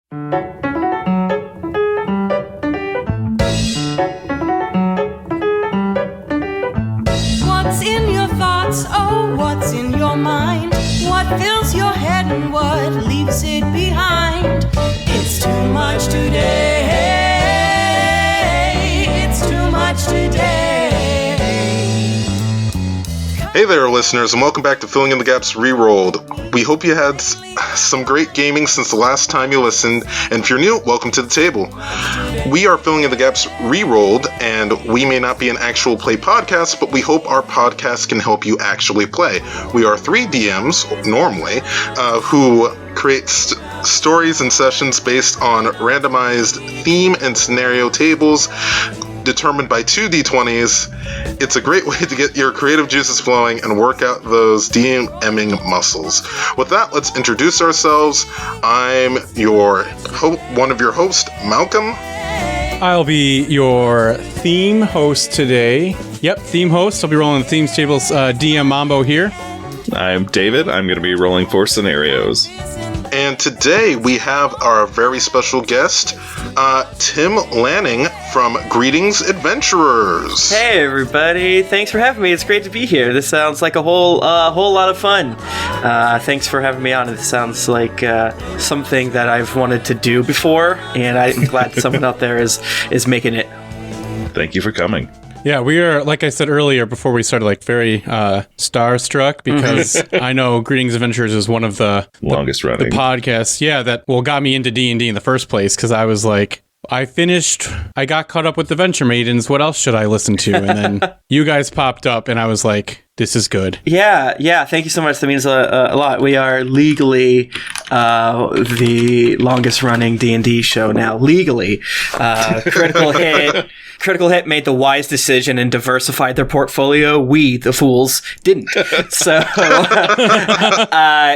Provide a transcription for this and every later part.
What's in your thoughts? Oh, what's in your mind? What fills your head and what leaves it behind? It's too much today. It's too much today. Hey there, listeners, and welcome back to Filling in the Gaps Rerolled. We hope you had some great gaming since the last time you listened, and if you're new, welcome to the table. We are Filling in the Gaps Rerolled, and we may not be an actual play podcast, but we hope our podcast can help you actually play. We are three DMs, normally, who create stories and sessions based on randomized theme and scenario tables determined by 2 D20s. It's a great way to get your creative juices flowing and work out those DMing muscles. With that, let's introduce ourselves. I'm one of your hosts, Malcolm. I'll be your theme host today. Yep, theme host. I'll be rolling the themes tables. DM Mambo here. I'm David. I'm going to be rolling 4 scenarios. And today we have our very special guest, Tim Lanning from Greetings Adventurers. Hey everybody, thanks for having me. It's great to be here. This sounds like a whole lot of fun. Thanks for having me on. It sounds like something that I've wanted to do before, and I'm glad someone out there is making it. Thank you for coming. Yeah, we are, like I said earlier before we started, like very starstruck because I know Greetings Adventures is one of the longest running podcasts, that got me into D&D in the first place, because I was like, I got caught up with the Venture Maidens, what else should I listen to? And then you guys popped up and I was like, this is good. Yeah, thank you so much. That means a lot. We are legally the longest running D&D show now. Legally. Critical Hit made the wise decision and diversified their portfolio. We, the fools, didn't. So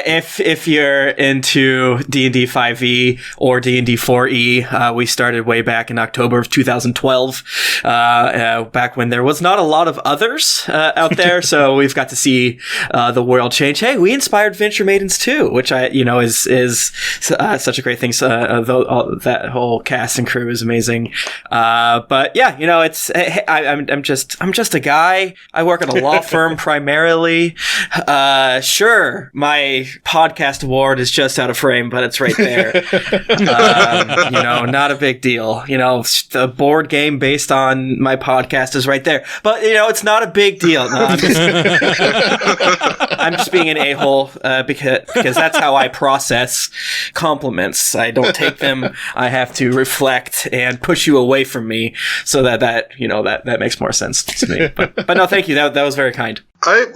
if you're into D&D 5e or D&D 4e, we started way back in October of 2012, back when there was not a lot of others out there. So we've got to see the world change. Hey, we inspired Venture Maidens too, which is such a great thing. That whole cast and crew is amazing. But yeah, I'm just a guy. I work at a law firm primarily. Sure, my podcast award is just out of frame, but it's right there. Not a big deal. The board game based on my podcast is right there, but it's not a big deal. No, I'm just being an a-hole because that's how I process compliments. I don't take them. I have to reflect and push you away from me so that makes more sense to me. But no, thank you. That was very kind. I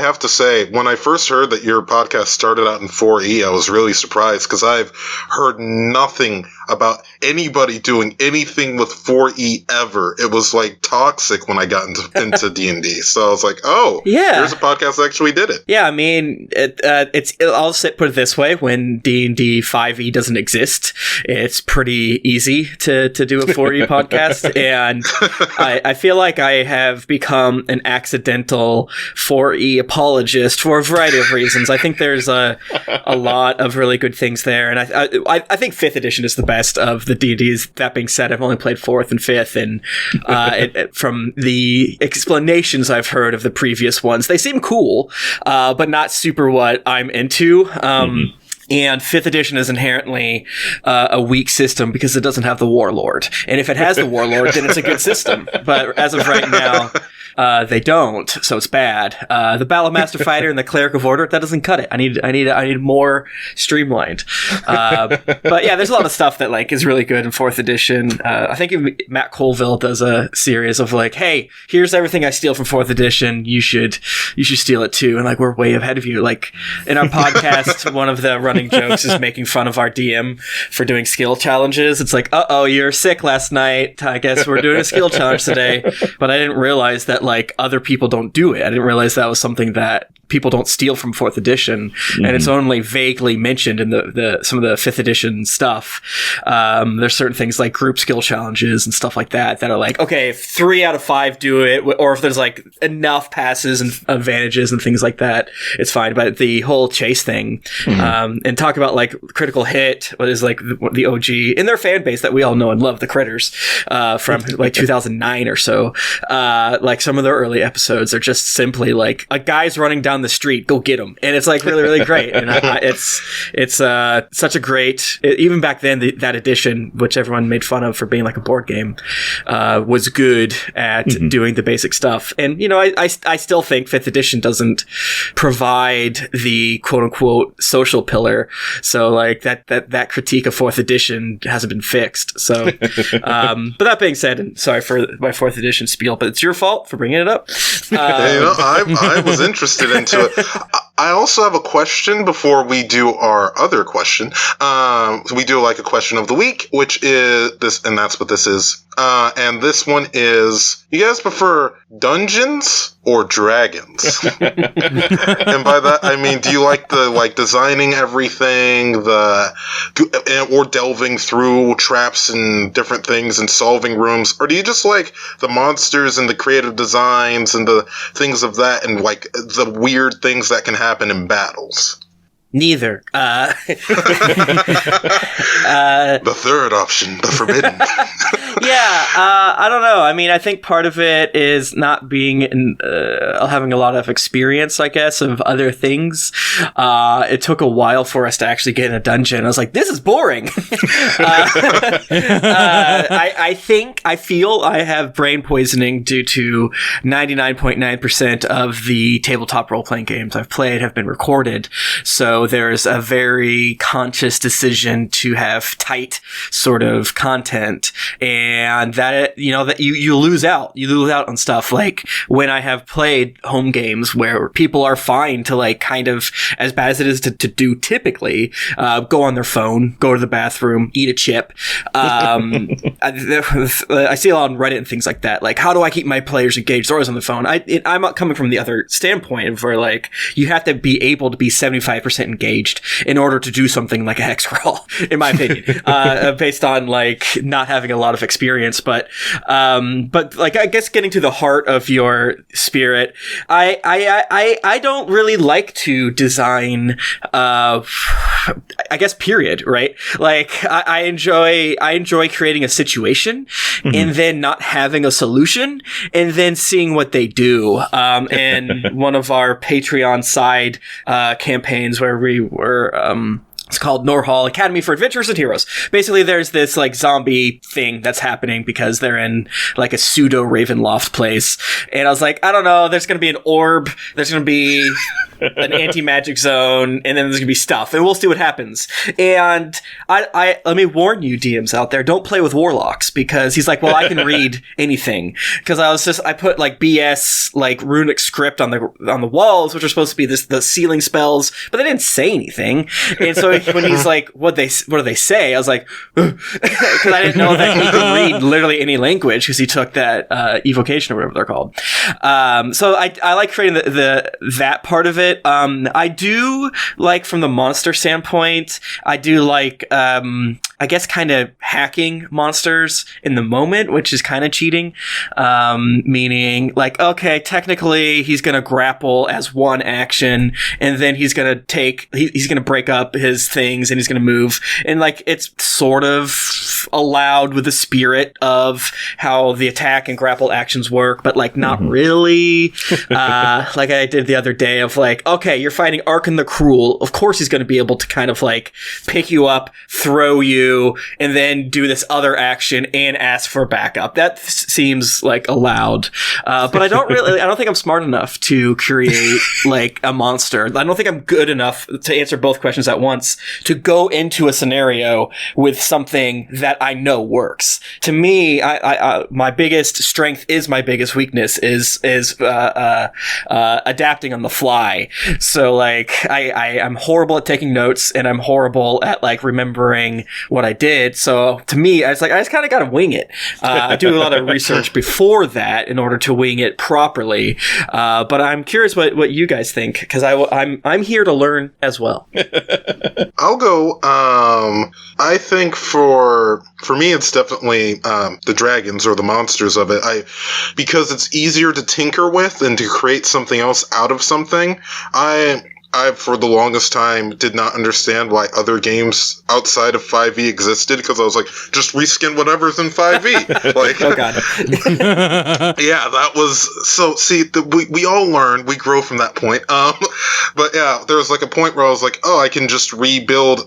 have to say, when I first heard that your podcast started out in 4E, I was really surprised because I've heard nothing about anybody doing anything with 4E ever. It was like toxic when I got into D&D. So I was like, oh, yeah, there's a podcast that actually did it. Yeah, I mean, I'll put it this way: when D&D 5E doesn't exist, it's pretty easy to do a 4E podcast, and I feel like I have become an accidental 4E apologist for a variety of reasons. I think there's a lot of really good things there, and I think 5th edition is the best of the D&Ds. That being said, I've only played 4th and 5th, and from the explanations I've heard of the previous ones, they seem cool, but not super what I'm into. And 5th edition is inherently a weak system because it doesn't have the Warlord. And if it has the Warlord, then it's a good system. But as of right now, they don't, so it's bad. The Battle Master Fighter and the Cleric of Order, that doesn't cut it. I need more streamlined. But yeah, there's a lot of stuff that is really good in 4th edition. I think even Matt Colville does a series of hey, here's everything I steal from 4th edition. You should steal it too. And we're way ahead of you. In our podcast, one of the running jokes is making fun of our DM for doing skill challenges. It's you're sick last night. I guess we're doing a skill challenge today. But I didn't realize that other people don't do it. I didn't realize that was something that people don't steal from 4th edition, and it's only vaguely mentioned in the some of the 5th edition stuff. There's certain things like group skill challenges and stuff like that are like, okay, if 3 out of 5 do it, or if there's like enough passes and advantages and things like that, it's fine. But the whole chase thing, and talk about like critical hit, what is like the OG in their fan base that we all know and love, the Critters, from like 2009 or so. Like some of their early episodes are just simply like a guy's running down the street, go get him, and it's like really, really great. And it's such a great, even back then that edition, which everyone made fun of for being like a board game, was good at doing the basic stuff. And you know, I still think 5th edition doesn't provide the quote unquote social pillar, so like that critique of 4th edition hasn't been fixed. So but that being said, and sorry for my 4th edition spiel, but it's your fault for bringing it up. I was interested into it. I also have a question before we do our other question. We do like a question of the week, which is this, and that's what this is. And this one is, you guys prefer dungeons or dragons? And by that, I mean, do you like the designing everything, or delving through traps and different things and solving rooms? Or do you just like the monsters and the creative designs and the things of that, and like the weird things that can happen in battles? Neither. The third option, the forbidden. I don't know. I mean, I think part of it is not being having a lot of experience, I guess, of other things. It took a while for us to actually get in a dungeon. I was like, this is boring. I feel I have brain poisoning due to 99.9% of the tabletop role-playing games I've played have been recorded. So there's a very conscious decision to have tight sort of content, and that, you know, that you lose out on stuff. Like when I have played home games where people are fine to, like, kind of, as bad as it is to do typically, go on their phone, go to the bathroom, eat a chip. I see a lot on Reddit and things like that. Like, how do I keep my players engaged? They're always on the phone. I'm not coming from the other standpoint of where, like, you have to be able to be 75% engaged in order to do something like a hex roll, in my opinion, based on like not having a lot of experience. But like, I guess getting to the heart of your spirit, I don't really like to design, I guess, period, right? Like I enjoy creating a situation and then not having a solution and then seeing what they do. And one of our Patreon side campaigns where we were, it's called Norhall Academy for Adventurers and Heroes. Basically, there's this like zombie thing that's happening because they're in like a pseudo Ravenloft place. And I was like, I don't know, there's going to be an orb, there's going to be an anti-magic zone, and then there's going to be stuff, and we'll see what happens. And I let me warn you, DMs out there, don't play with warlocks, because he's like, well, I can read anything. Because I put like BS, like runic script on the walls, which are supposed to be the ceiling spells, but they didn't say anything. And so when he's like, what do they say? I was like, because I didn't know that he could read literally any language, because he took that evocation or whatever they're called. So I like creating that part of it. I do like, from the monster standpoint, I do like, I guess, kind of hacking monsters in the moment, which is kind of cheating. Meaning, like, okay, technically he's going to grapple as one action, and then he's going to break up his things, and he's going to move. And like, it's sort of allowed with the spirit of how the attack and grapple actions work, but like not really. Like I did the other day of like, okay, you're fighting Arkan the Cruel. Of course he's going to be able to kind of like pick you up, throw you, and then do this other action and ask for backup. That seems like allowed. But I don't think I'm smart enough to create like a monster. I don't think I'm good enough to answer both questions at once, to go into a scenario with something that that I know works. To me, I my biggest strength is my biggest weakness is adapting on the fly. So like I'm horrible at taking notes, and I'm horrible at like remembering what I did. So to me, I was like, I just kind of got to wing it. I do a lot of research before that in order to wing it properly. But I'm curious what you guys think, because I'm here to learn as well. I'll go. I think for me, it's definitely the dragons or the monsters of it. Because it's easier to tinker with and to create something else out of something. I, for the longest time, did not understand why other games outside of 5e existed, because I was like, just reskin whatever's in 5e. Like, Oh, God. yeah, that was... So, see, we all learn, we grow from that point. But yeah, there was like a point where I was like, oh, I can just rebuild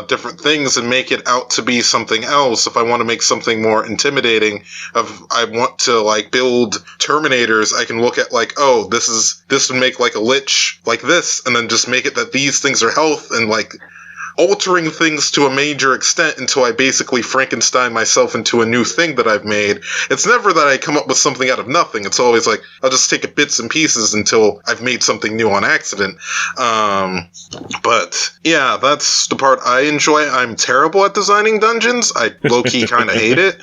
different things and make it out to be something else. If I want to make something more intimidating, I want to like build Terminators, I can look at like, oh, this would make like a Lich like this, and then just make it that these things are health, and like altering things to a major extent until I basically Frankenstein myself into a new thing that I've made. It's never that I come up with something out of nothing. It's always like, I'll just take it bits and pieces until I've made something new on accident. But yeah, that's the part I enjoy. I'm terrible at designing dungeons. I low-key kind of hate it.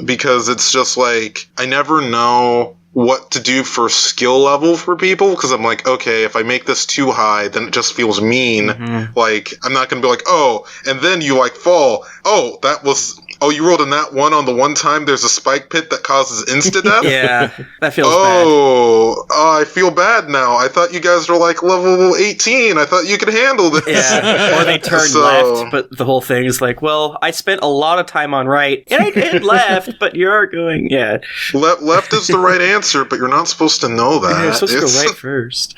Because it's just like, I never know what to do for skill level for people, because I'm like, okay, if I make this too high, then it just feels mean. Mm-hmm. Like, I'm not gonna be like, oh, and then you like fall. Oh, you rolled a nat 1 on the one time there's a spike pit that causes insta-death? Yeah, that feels bad. Oh, I feel bad now. I thought you guys were like level 18. I thought you could handle this. Yeah, or they turn left, but the whole thing is like, well, I spent a lot of time on right, and I did left, but you're going, yeah. Left is the right answer, but you're not supposed to know that. Yeah, you're supposed to go right first.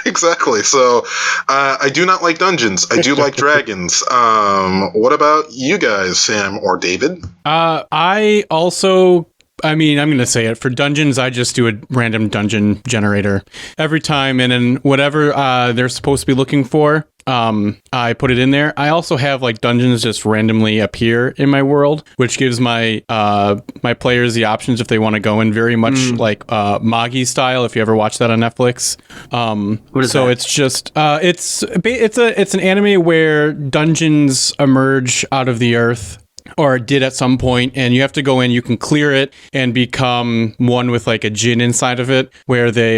Exactly. So, I do not like dungeons. I do like dragons. What about you guys, Sam or David? I also, I'm going to say it. For dungeons, I just do a random dungeon generator every time, and then whatever they're supposed to be looking for, I put it in there. I also have like dungeons just randomly appear in my world, which gives my my players the options if they want to go in, very much like Magi style. If you ever watch that on Netflix, what is that? It's just it's an anime where dungeons emerge out of the earth, or did at some point, and you have to go in, you can clear it and become one with like a djinn inside of it, where they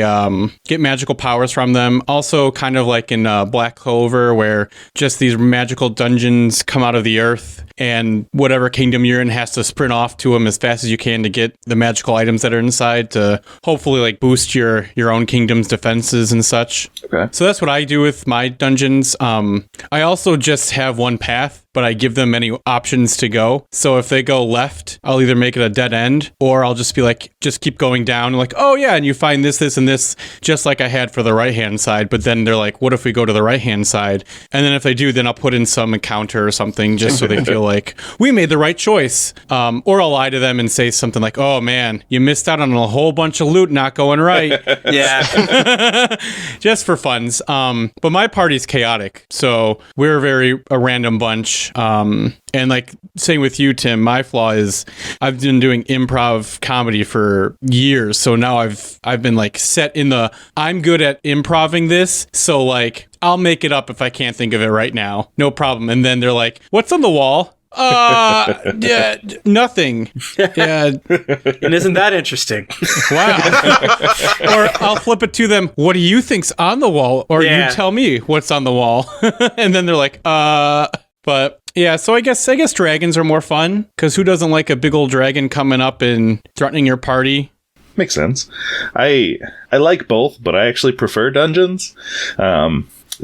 get magical powers from them. Also kind of like in Black Clover, where just these magical dungeons come out of the earth, and whatever kingdom you're in has to sprint off to them as fast as you can to get the magical items that are inside to hopefully like boost your own kingdom's defenses and such. Okay. So that's what I do with my dungeons. I also just have one path, but I give them many options to go. So if they go left, I'll either make it a dead end, or I'll just be like, just keep going down. Like, oh yeah, and you find this, and this, just like I had for the right-hand side. But then they're like, what if we go to the right-hand side? And then if they do, then I'll put in some encounter or something, just so they feel like we made the right choice. Or I'll lie to them and say something like, oh man, you missed out on a whole bunch of loot not going right. Yeah. Just for funs. But my party's chaotic, so we're a random bunch. And like same with you, Tim, my flaw is I've been doing improv comedy for years. So now I've been like set in I'm good at improving this. So like I'll make it up if I can't think of it right now. No problem. And then they're like, what's on the wall? Yeah, nothing. Yeah. And isn't that interesting? Wow. Or I'll flip it to them. What do you think's on the wall? Or you tell me what's on the wall. And then they're like, but yeah, so I guess dragons are more fun, because who doesn't like a big old dragon coming up and threatening your party? Makes sense. I like both, but I actually prefer dungeons.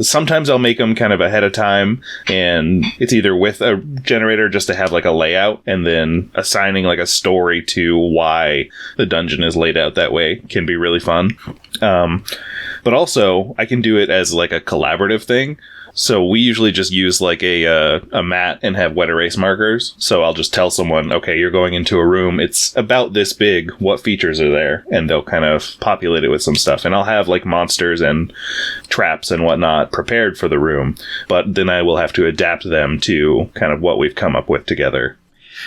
Sometimes I'll make them kind of ahead of time, and it's either with a generator just to have like a layout, and then assigning like a story to why the dungeon is laid out that way can be really fun. But also I can do it as like a collaborative thing. So we usually just use like a mat and have wet erase markers. So I'll just tell someone, okay, you're going into a room. It's about this big. What features are there? And they'll kind of populate it with some stuff. And I'll have like monsters and traps and whatnot prepared for the room. But then I will have to adapt them to kind of what we've come up with together.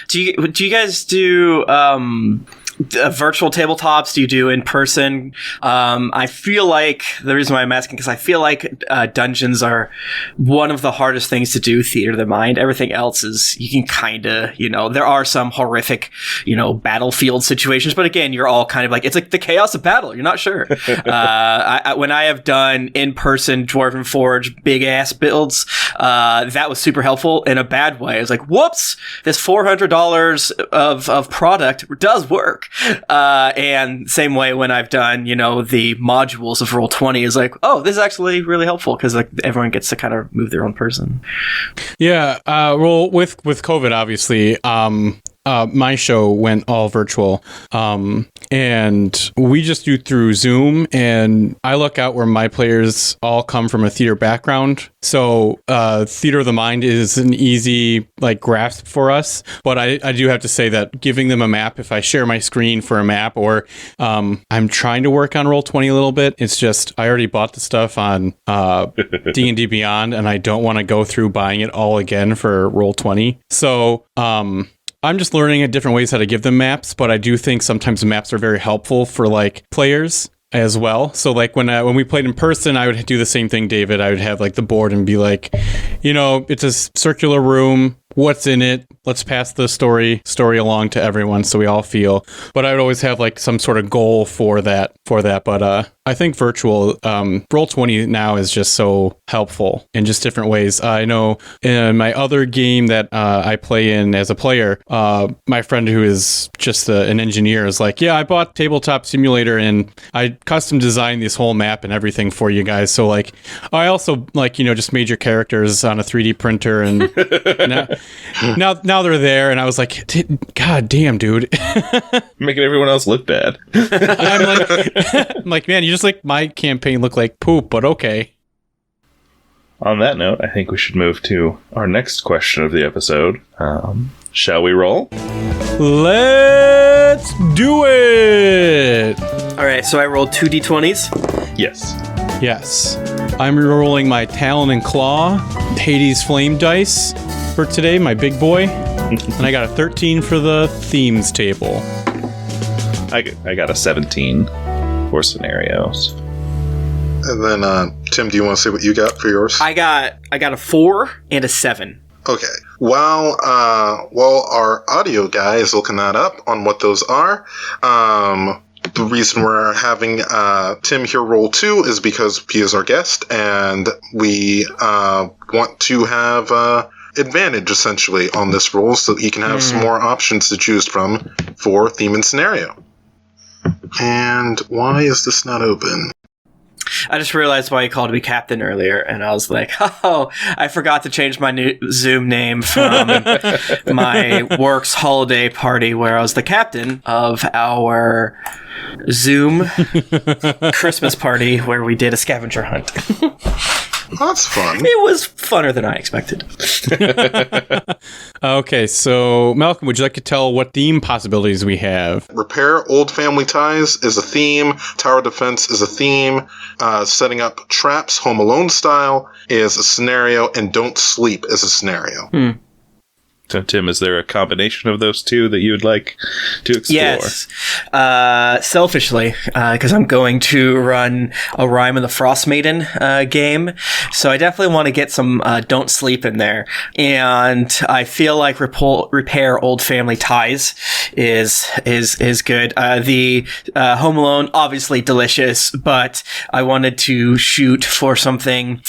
Do you guys do virtual tabletops? Do you do in person? I feel like the reason why I'm asking, because I feel like dungeons are one of the hardest things to do. Theater of the mind. Everything else is you can kind of, there are some horrific, battlefield situations, but again, you're all kind of like it's like the chaos of battle. You're not sure. When I have done in person Dwarven Forge big ass builds, that was super helpful in a bad way. I was like, whoops, this $400 of product does work. And same way when I've done, the modules of Roll20 is like, oh, this is actually really helpful because like everyone gets to kind of move their own person. Yeah. Well, with COVID, obviously, my show went all virtual, and we just do through Zoom, and I look out where my players all come from a theater background. So theater of the mind is an easy grasp for us. But I do have to say that giving them a map, if I share my screen for a map, or I'm trying to work on Roll20 a little bit, it's just I already bought the stuff on D&D Beyond, and I don't want to go through buying it all again for Roll20. So I'm just learning different ways how to give them maps, but I do think sometimes the maps are very helpful for players as well. So when we played in person, I would do the same thing, David. I would have the board and be like, it's a circular room. What's in it? Let's pass the story along to everyone so we all feel. But I would always have some sort of goal for that. But I think virtual Roll20 now is just so helpful in just different ways. I know in my other game that I play in as a player, my friend who is just an engineer is like, yeah, I bought Tabletop Simulator and I custom designed this whole map and everything for you guys. So I also just made your characters on a 3D printer and now they're there, and I was like, God damn, dude. Making everyone else look bad. I'm like, man, you just my campaign look like poop, but okay. On that note, I think we should move to our next question of the episode. Shall we roll? Let's do it! All right, so I rolled 2 d20s. Yes. I'm rerolling my Talon and Claw, Hades Flame dice for today, my big boy. And I got a 13 for the themes table. I got a 17 for scenarios. And then, Tim, do you want to say what you got for yours? I got a 4 and a 7. Okay. While our audio guy is looking that up on what those are, the reason we're having Tim here roll 2 is because he is our guest, and we want to have advantage, essentially, on this roll so that he can have some more options to choose from for theme and scenario. And why is this not open? I just realized why you called me captain earlier, and I was like, oh, I forgot to change my new Zoom name from my work's holiday party where I was the captain of our Zoom Christmas party where we did a scavenger hunt. That's fun. It was funner than I expected. Okay, so Malcolm, would you like to tell what theme possibilities we have? Repair old family ties is a theme. Tower defense is a theme. Setting up traps, Home Alone style, is a scenario. And don't sleep is a scenario. So, Tim, is there a combination of those two that you would like to explore? Yes. Selfishly, because I'm going to run a Rime of the Frost Maiden game. So I definitely want to get some Don't Sleep in there. And I feel like repair old family ties is good. The Home Alone, obviously delicious, but I wanted to shoot for something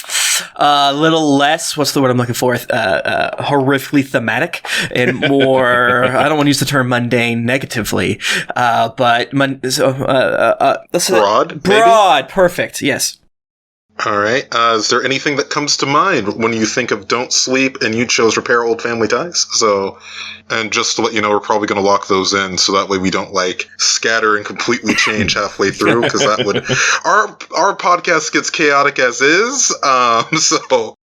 a little less, what's the word I'm looking for? Horrifically thematic and more, I don't want to use the term mundane negatively, but Broad? Broad, perfect, yes. All right. Is there anything that comes to mind when you think of Don't Sleep and you chose Repair Old Family Ties? So, and just to let you know, we're probably going to lock those in so that way we don't scatter and completely change halfway through, because that would, our podcast gets chaotic as is. So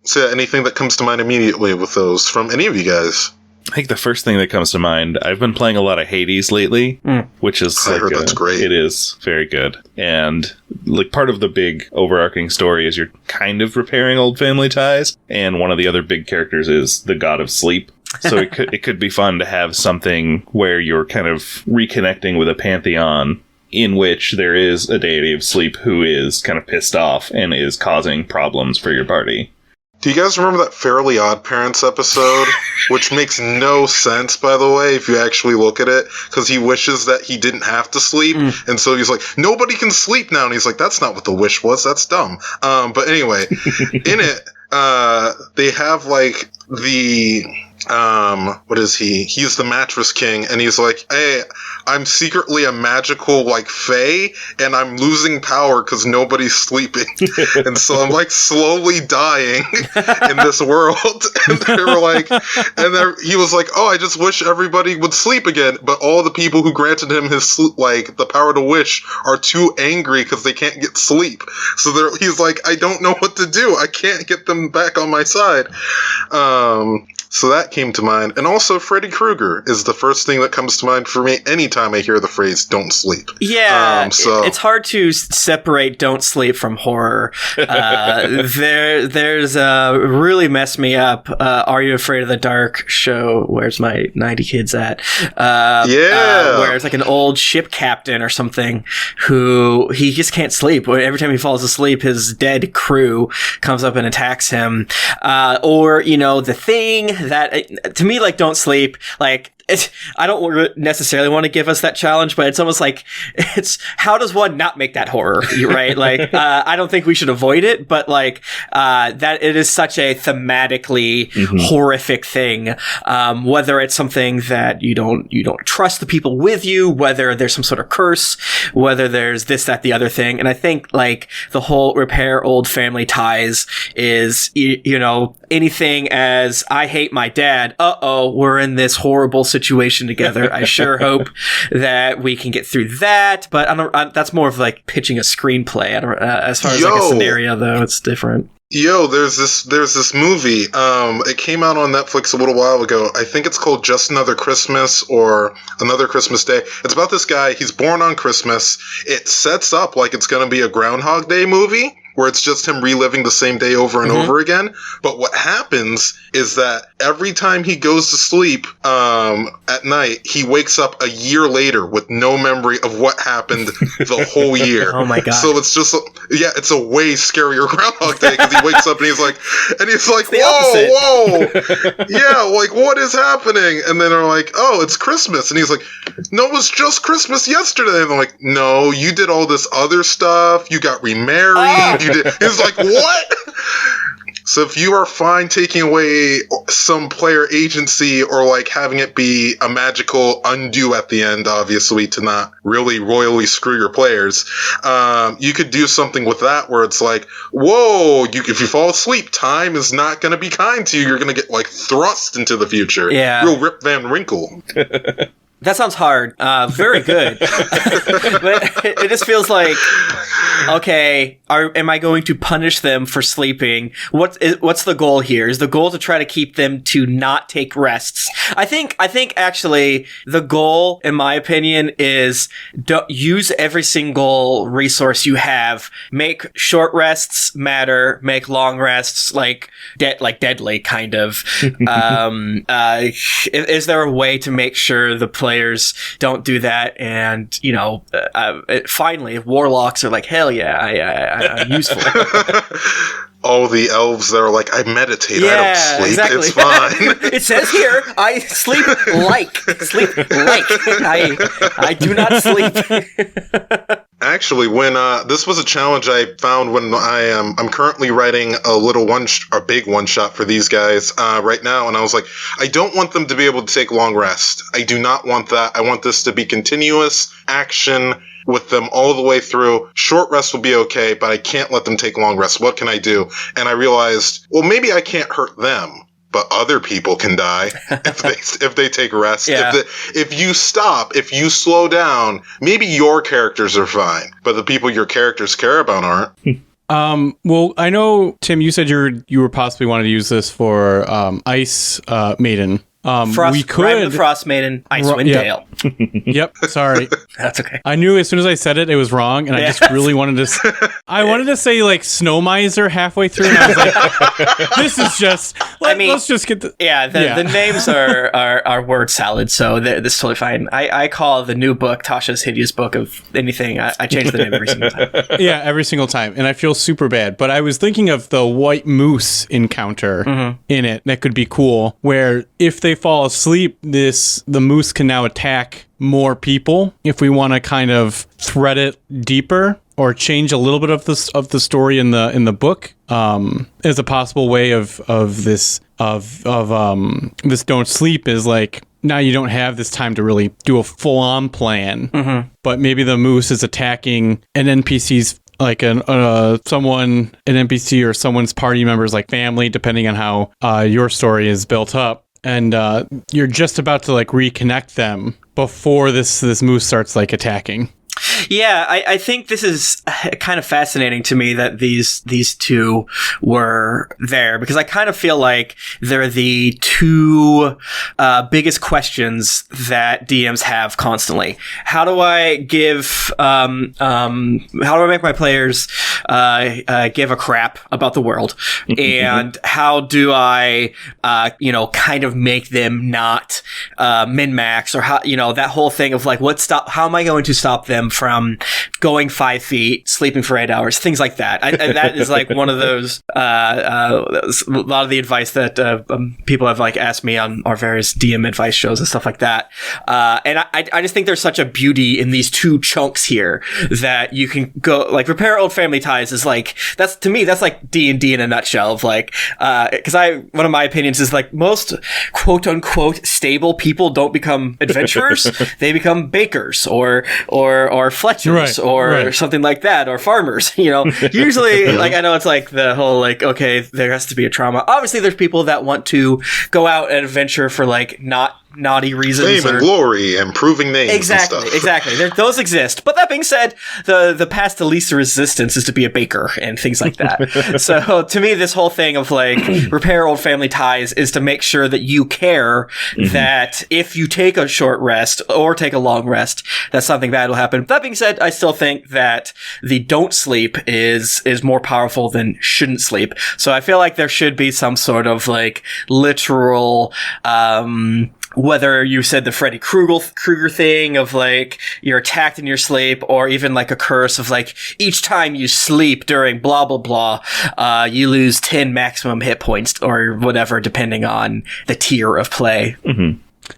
So, anything that comes to mind immediately with those from any of you guys? I think the first thing that comes to mind, I've been playing a lot of Hades lately, which is I heard that's great. It is very good. And like part of the big overarching story is you're kind of repairing old family ties, and one of the other big characters is the god of sleep. So it could be fun to have something where you're kind of reconnecting with a pantheon in which there is a deity of sleep who is kind of pissed off and is causing problems for your party. Do you guys remember that Fairly Odd Parents episode? Which makes no sense, by the way, if you actually look at it. Because he wishes that he didn't have to sleep. And so he's like, nobody can sleep now. And he's like, that's not what the wish was. That's dumb. But anyway, in it, they have like the... what is he? He's the mattress king, and he's like, hey, I'm secretly a magical, like, fae, and I'm losing power because nobody's sleeping. And so I'm, like, slowly dying in this world. And they were like, he was like, oh, I just wish everybody would sleep again. But all the people who granted him his, like, the power to wish are too angry because they can't get sleep. So he's like, I don't know what to do. I can't get them back on my side. So that came to mind. And also Freddy Krueger is the first thing that comes to mind for me anytime I hear the phrase don't sleep. Yeah, it's hard to separate don't sleep from horror. There's really messed me up Are You Afraid of the Dark show, Where's My 90 Kids At? Where it's like an old ship captain or something who he just can't sleep. Every time he falls asleep, his dead crew comes up and attacks him. Or, you know, The Thing, that to me, like, don't sleep, like, I don't necessarily want to give us that challenge, but it's almost like, it's how does one not make that horror, right? Like, I don't think we should avoid it, but like, that it is such a thematically horrific thing. Whether it's something that you don't trust the people with you, whether there's some sort of curse, whether there's this, that, the other thing. And I think like the whole repair old family ties is, you know, anything as I hate my dad. We're in this horrible situation together. I sure hope that we can get through that. But that's more of like pitching a screenplay. As far as like a scenario, though, it's different. There's this movie. It came out on Netflix a little while ago. I think it's called Just Another Christmas or Another Christmas Day. It's about this guy. He's born on Christmas. It sets up like it's going to be a Groundhog Day movie, where it's just him reliving the same day over and over again. But what happens is that every time he goes to sleep at night, he wakes up a year later with no memory of what happened the whole year. Oh my God. So it's just, it's a way scarier Groundhog Day because he wakes up and he's like, whoa, yeah, like, what is happening? And then they're like, oh, it's Christmas. And he's like, no, it was just Christmas yesterday. And they're like, no, you did all this other stuff. You got remarried. He's like, what? So if you are fine taking away some player agency or like having it be a magical undo at the end, obviously, to not really royally screw your players, you could do something with that where it's like, whoa, if you fall asleep, time is not going to be kind to you. You're going to get like thrust into the future. Yeah. Real Rip Van Winkle. That sounds hard. Very good. But it just feels like, okay, am I going to punish them for sleeping? What's the goal here? Is the goal to try to keep them to not take rests? I think actually the goal, in my opinion, is don't use every single resource you have. Make short rests matter. Make long rests like deadly, kind of. Is there a way to make sure the players don't do that? And finally, if warlocks are like, hell yeah, I'm useful. All the elves that are like, I meditate, I don't sleep, exactly. It's fine. It says here, I sleep like. I do not sleep. Actually, when this was a challenge I found when I'm currently writing a big one shot for these guys right now, and I was like, I don't want them to be able to take long rest. I do not want that. I want this to be continuous action with them all the way through. Short rest will be okay, but I can't let them take long rest. What can I do? And I realized, well, maybe I can't hurt them, but other people can die if they take rest. Yeah. If you stop, if you slow down, maybe your characters are fine, but the people your characters care about aren't. Well, I know, Tim, you said you were possibly wanting to use this for Ice Maiden. We could Rhyme the Frost Maiden, Icewind Dale. Yep. Sorry. That's okay. I knew as soon as I said it, it was wrong, and I just really wanted to. I wanted to say like Snow Miser halfway through, and I was like, "This is just." Let's just get the. The names are word salad, so this is totally fine. I call the new book Tasha's Hideous Book of anything. I change the name every single time. Yeah, every single time, and I feel super bad. But I was thinking of the white moose encounter in it. That could be cool. Where if they fall asleep, the moose can now attack more people if we want to kind of thread it deeper or change a little bit of the story in the book as a possible way of this don't sleep is like now you don't have this time to really do a full-on plan, but maybe the moose is attacking an NPC's like an NPC or someone's party member's like family, depending on how your story is built up. And you're just about to like reconnect them before this moose starts like attacking. Yeah, I think this is kind of fascinating to me that these two were there, because I kind of feel like they're the two biggest questions that DMs have constantly. How do I give how do I make my players give a crap about the world, and how do I kind of make them not min-max, or how that whole thing of like how am I going to stop them from going 5 feet, sleeping for 8 hours, things like that. And that is like one of those, a lot of the advice that people have like asked me on our various DM advice shows and stuff like that. And I just think there's such a beauty in these two chunks here that you can go like repair old family ties is like, that's to me, that's like D&D in a nutshell of like, cause one of my opinions is like most quote unquote stable people don't become adventurers. They become bakers or fletchers or something like that, or farmers, usually like, I know it's like the whole like, okay, there has to be a trauma. Obviously there's people that want to go out and adventure for like not naughty reasons, fame and glory and proving names. Exactly. Those exist. But that being said, the path to least resistance is to be a baker and things like that. So to me, this whole thing of like repair old family ties is to make sure that you care that if you take a short rest or take a long rest, that something bad will happen. That being said, I still think that the don't sleep is more powerful than shouldn't sleep. So I feel like there should be some sort of like literal whether you said the Freddy Krueger thing of like you're attacked in your sleep, or even like a curse of like each time you sleep during blah blah blah, you lose 10 maximum hit points or whatever, depending on the tier of play.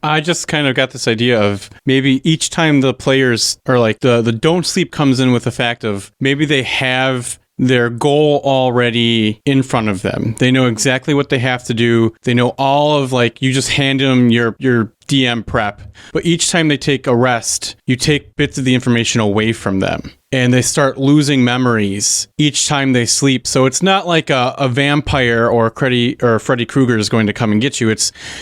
I just kind of got this idea of maybe each time the players or like the don't sleep comes in with the fact of maybe they have their goal already in front of them. They know exactly what they have to do. They know all of like, you just hand them your DM prep, but each time they take a rest, you take bits of the information away from them. And they start losing memories each time they sleep. So it's not like a vampire or Freddy Krueger is going to come and get you.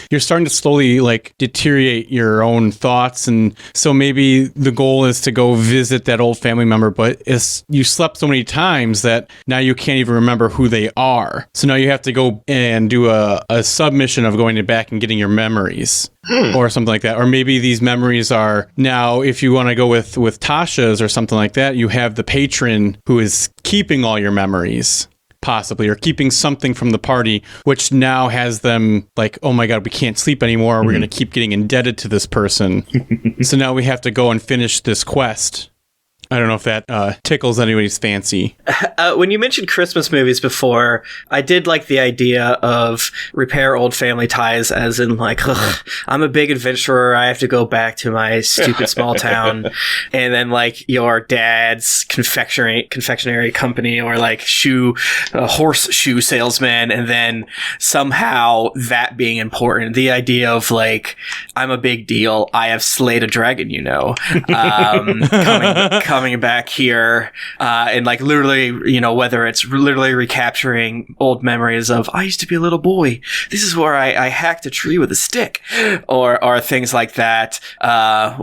You're starting to slowly like deteriorate your own thoughts. And so maybe the goal is to go visit that old family member, but you slept so many times that now you can't even remember who they are. So now you have to go and do a submission of going back and getting your memories. Or something like that. Or maybe these memories are now, if you want to go with Tasha's or something like that, you have the patron who is keeping all your memories, possibly, or keeping something from the party, which now has them like, oh my God, we can't sleep anymore. We're going to keep getting indebted to this person. So now we have to go and finish this quest. I don't know if that tickles anybody's fancy. When you mentioned Christmas movies before, I did like the idea of repair old family ties, as in like, I'm a big adventurer. I have to go back to my stupid small town. And then like your dad's confectionery company, or like horseshoe salesman. And then somehow that being important. The idea of like, I'm a big deal. I have slayed a dragon, coming coming back here, and like literally, you know, whether it's literally recapturing old memories of, I used to be a little boy. This is where I hacked a tree with a stick, or things like that. I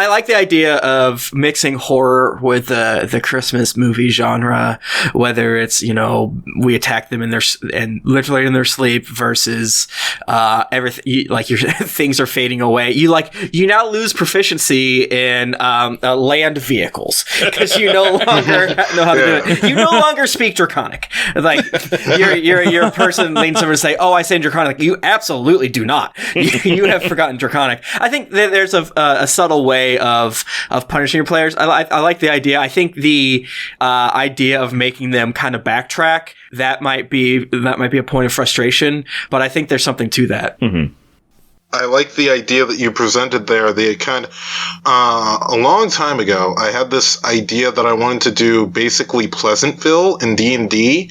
like the idea of mixing horror with the Christmas movie genre, whether it's, you know, we attack them literally in their sleep versus everything, like your things are fading away. You now lose proficiency in land vehicles because you no longer know how to do it. You no longer speak Draconic. Like your person leans over and say, "Oh, I say Draconic." You absolutely do not. You have forgotten Draconic. I think that there's a subtle way of punishing your players. I like the idea. I think the idea of making them kind of backtrack, that might be a point of frustration, but I think there's something to that. Mm-hmm. I like the idea that you presented there. The kind of, a long time ago, I had this idea that I wanted to do basically Pleasantville in D&D.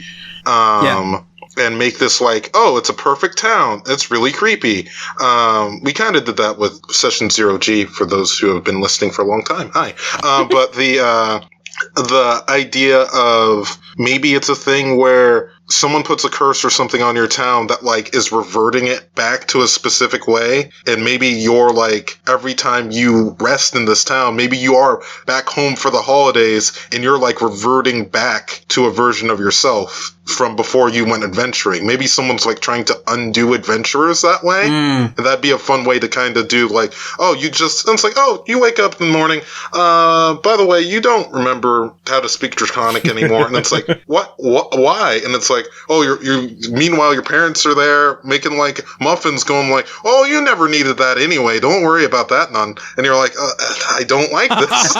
And make this like, oh, it's a perfect town. It's really creepy. We kind of did that with Session 0G for those who have been listening for a long time. Hi. But the idea of maybe it's a thing where someone puts a curse or something on your town that like is reverting it back to a specific way, and maybe you're like, every time you rest in this town, maybe you are back home for the holidays and you're like reverting back to a version of yourself from before you went adventuring. Maybe someone's like trying to undo adventurers that way. And that'd be a fun way to kind of do like, oh, it's like, oh, you wake up in the morning, by the way, you don't remember how to speak Draconic anymore. And it's like, what, why? And it's like, oh, meanwhile your parents are there making like muffins, going like, oh, you never needed that anyway, don't worry about that none. And you're like, I don't like this.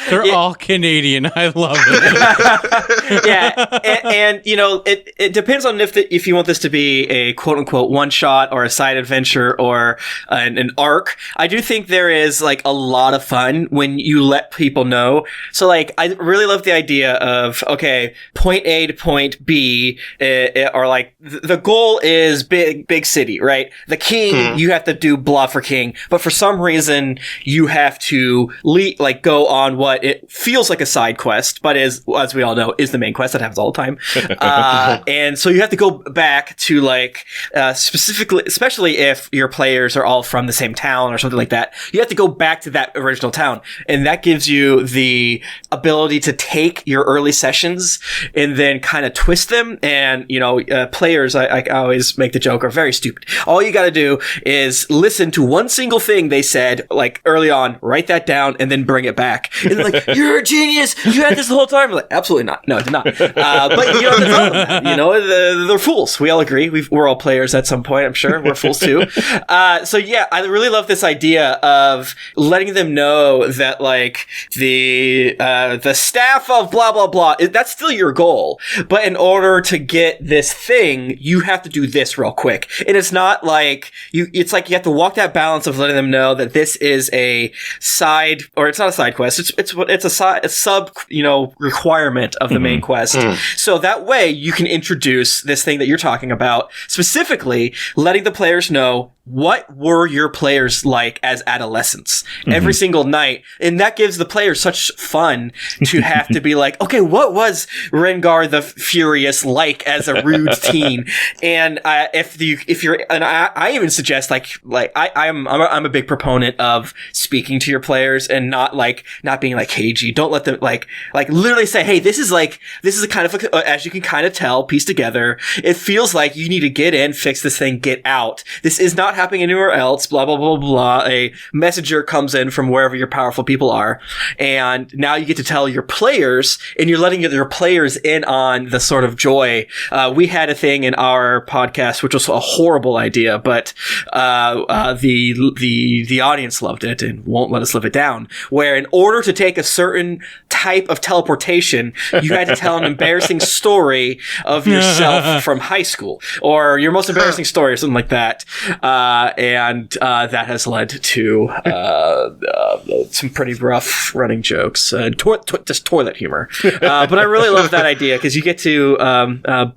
They're all Canadian. I love it. Yeah, and you know, it depends on if you want this to be a quote unquote one shot or a side adventure or an arc. I do think there is like a lot of fun when you let people know. So like, I really love the idea of, okay, point A to point B, or like the goal is big city, right? The king, you have to do blah for king, but for some reason you have to go on what it feels like a side quest, but is, as we all know, is the main quest that happens all the time. And so you have to go back to like, specifically, especially if your players are all from the same town or something like that, you have to go back to that original town. And that gives you the ability to take your early sessions and then kind of twist them. And, you know, players, I always make the joke, are very stupid. All you got to do is listen to one single thing they said, like early on, write that down, and then bring it back. And they're like, you're a genius. You had this the whole time. I'm like, absolutely not. No, I did not. But you don't have to tell them that. You know, they're fools. We all agree. We're all players at some point, I'm sure. We're fools too. So yeah, I really love this idea of letting them know that like the staff of blah, blah, blah, that's still your goal. But in order to get this thing, you have to do this real quick. And it's not like it's like you have to walk that balance of letting them know that this is a side, or it's not a side quest. It's a sub, you know, requirement of the main quest. So that way you can introduce this thing that you're talking about, specifically letting the players know what were your players like as adolescents every single night. And that gives the players such fun to have to be like, okay, what was Rengar the Furious like as a rude teen? And if you're, and I even suggest I'm a big proponent of speaking to your players and not being like cagey. Don't let them like literally say, hey, this is a kind of, as you can kind of tell, piece together. It feels like you need to get in, fix this thing, get out. This is not happening anywhere else, blah, blah, blah, blah. A messenger comes in from wherever your powerful people are. And now you get to tell your players, and you're letting your players in on the sort of joy. We had a thing in our podcast, which was a horrible idea, but the audience loved it and won't let us live it down, where in order to take a certain type of teleportation, you had to tell an embarrassing story of yourself from high school, or your most embarrassing story, or something like that. And that has led to some pretty rough running jokes, just toilet humor. But I really love that idea because you get to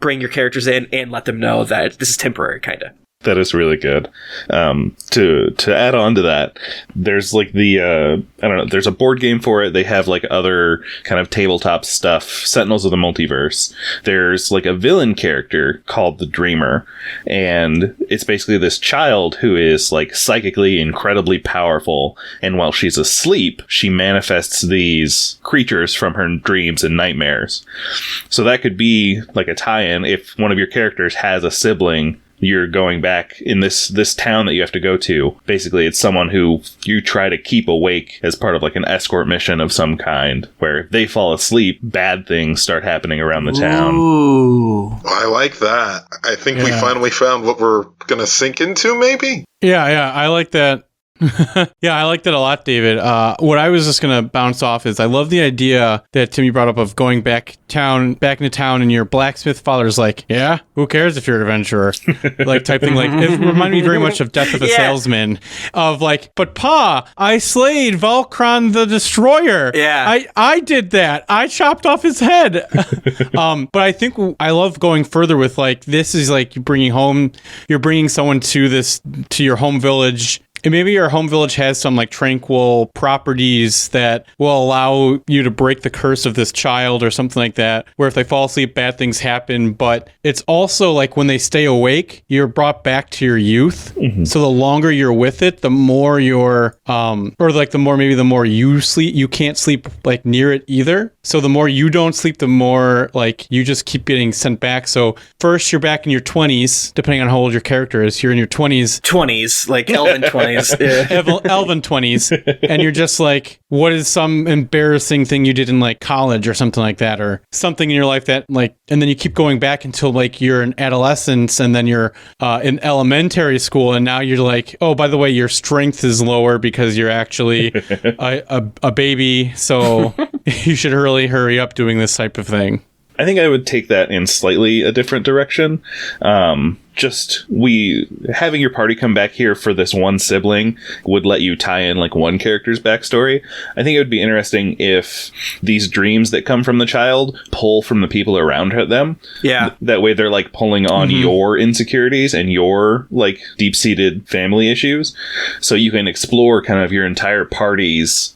bring your characters in and let them know that this is temporary, kind of. That is really good. To add on to that, there's like there's a board game for it. They have like other kind of tabletop stuff, Sentinels of the Multiverse. There's like a villain character called the Dreamer, and it's basically this child who is like psychically incredibly powerful, and while she's asleep, she manifests these creatures from her dreams and nightmares. So that could be like a tie-in if one of your characters has a sibling. You're going back in this town that you have to go to. Basically, it's someone who you try to keep awake as part of like an escort mission of some kind, where if they fall asleep, bad things start happening around the town. Ooh. I like that. I think we finally found what we're going to sink into, maybe? Yeah, I like that. Yeah, I like that a lot, David. What I was just gonna bounce off is I love the idea that Tim, you brought up of going back into town and your blacksmith father's like, yeah, who cares if you're an adventurer? Like type thing. Like it reminded me very much of Death of a Salesman, of like, but Pa, I slayed Volcron the Destroyer. Yeah, I did that. I chopped off his head. But I think I love going further with like, this is like you're bringing someone to your home village. And maybe your home village has some like tranquil properties that will allow you to break the curse of this child or something like that, where if they fall asleep, bad things happen. But it's also like when they stay awake, you're brought back to your youth. Mm-hmm. So the longer you're with it, the more you're, the more you sleep, you can't sleep like near it either. So the more you don't sleep, the more like you just keep getting sent back. So first you're back in your 20s, depending on how old your character is. You're in your 20s, like elven 20s. Elven 20s, and you're just like, what is some embarrassing thing you did in like college or something like that, or something in your life that like, and then you keep going back until like you're in adolescence, and then you're in elementary school, and now you're like, oh, by the way, your strength is lower because you're actually a baby, so you should really hurry up doing this type of thing. I think I would take that in slightly a different direction. Having your party come back here for this one sibling would let you tie in like one character's backstory. I think it would be interesting if these dreams that come from the child pull from the people around them. Yeah. That way they're like pulling on your insecurities and your like deep-seated family issues. So you can explore kind of your entire party's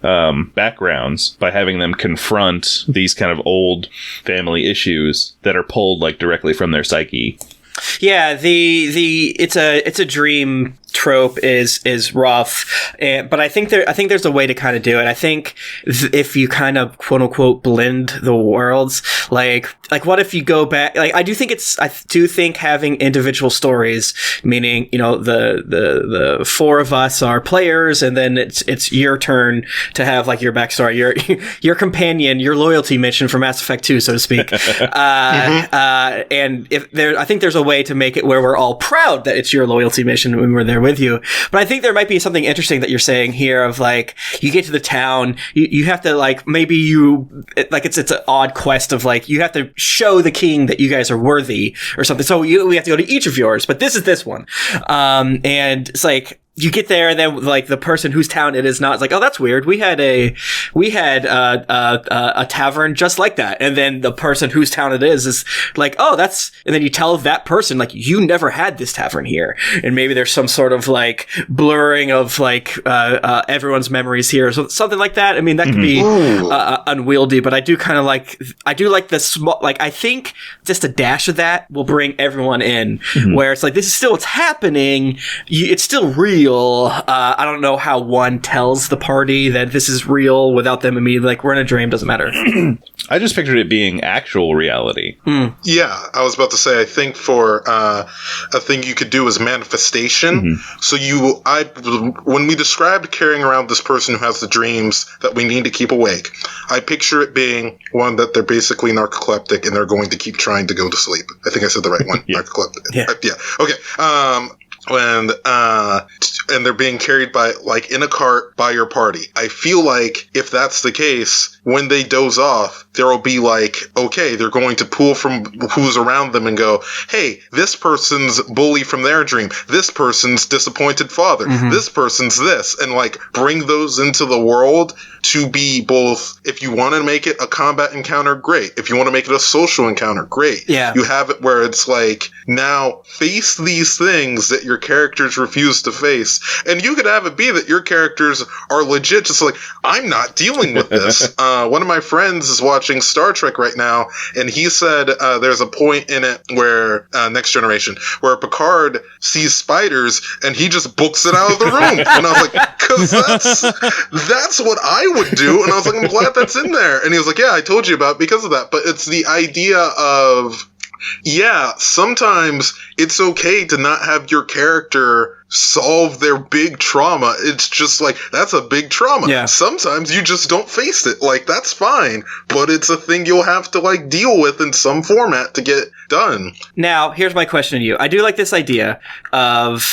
backgrounds by having them confront these kind of old family issues that are pulled like directly from their psyche. Yeah, it's a dream trope is rough, but I think there's a way to kind of do it. I think if you kind of quote unquote blend the worlds, like what if you go back? Like I do think having individual stories, meaning the four of us are players, and then it's your turn to have like your backstory, your companion, your loyalty mission for Mass Effect 2, so to speak. And I think there's a way to make it where we're all proud that it's your loyalty mission when we're there with you. But I think there might be something interesting that you're saying here of like, you get to the town, you have to like, maybe it's an odd quest of like, you have to show the king that you guys are worthy or something. So we have to go to each of yours, but this is this one. And it's like, you get there, and then like the person whose town it is not, it's like, oh, that's weird. We had a tavern just like that, and then the person whose town it is like, oh, and then you tell that person like, you never had this tavern here, and maybe there's some sort of like blurring of like everyone's memories here, so something like that. I mean, that could be unwieldy, but I do like the small, like I think just a dash of that will bring everyone in, where it's like, this is still what's happening. It's still real. I don't know how one tells the party that this is real without them immediately like, we're in a dream, doesn't matter. I just pictured it being actual reality. Yeah, I was about to say, I think for a thing you could do is manifestation. So when we described carrying around this person who has the dreams that we need to keep awake, I picture it being one that they're basically narcoleptic and they're going to keep trying to go to sleep. I think I said the right one. Yeah. Narcoleptic. Yeah. Okay. And and they're being carried by, like, in a cart by your party. I feel like if that's the case, when they doze off, there will be like, okay, they're going to pull from who's around them and go, hey, this person's bully from their dream. This person's disappointed father. This person's this. And like bring those into the world to be both, if you want to make it a combat encounter, great. If you want to make it a social encounter, great. Yeah. You have it where it's like, now face these things that your characters refuse to face. And you could have it be that your characters are legit just like, I'm not dealing with this. One of my friends is watching Star Trek right now, and he said there's a point in it where, Next Generation, where Picard sees spiders and he just books it out of the room. And I was like, because that's what I would do. And I was like, I'm glad that's in there. And he was like, yeah, I told you about it because of that. But it's the idea of, yeah, sometimes it's okay to not have your character solve their big trauma. It's just like, that's a big trauma. Yeah. Sometimes you just don't face it. Like, that's fine, but it's a thing you'll have to, like, deal with in some format to get done. Now, here's my question to you. I do like this idea of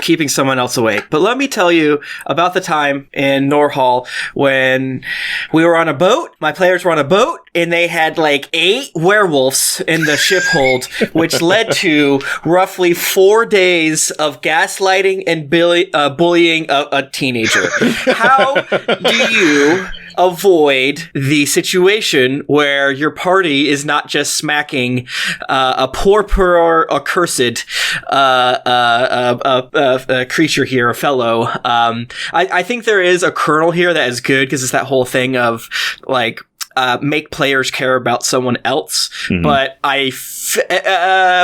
keeping someone else awake, but let me tell you about the time in Norhall when we were on a boat, my players were on a boat, and they had like 8 werewolves in the ship hold, which led to roughly 4 days of gaslighting and bullying a teenager. How do you avoid the situation where your party is not just smacking a poor accursed creature here, a fellow? I think there is a kernel here that is good because it's that whole thing of like, make players care about someone else, but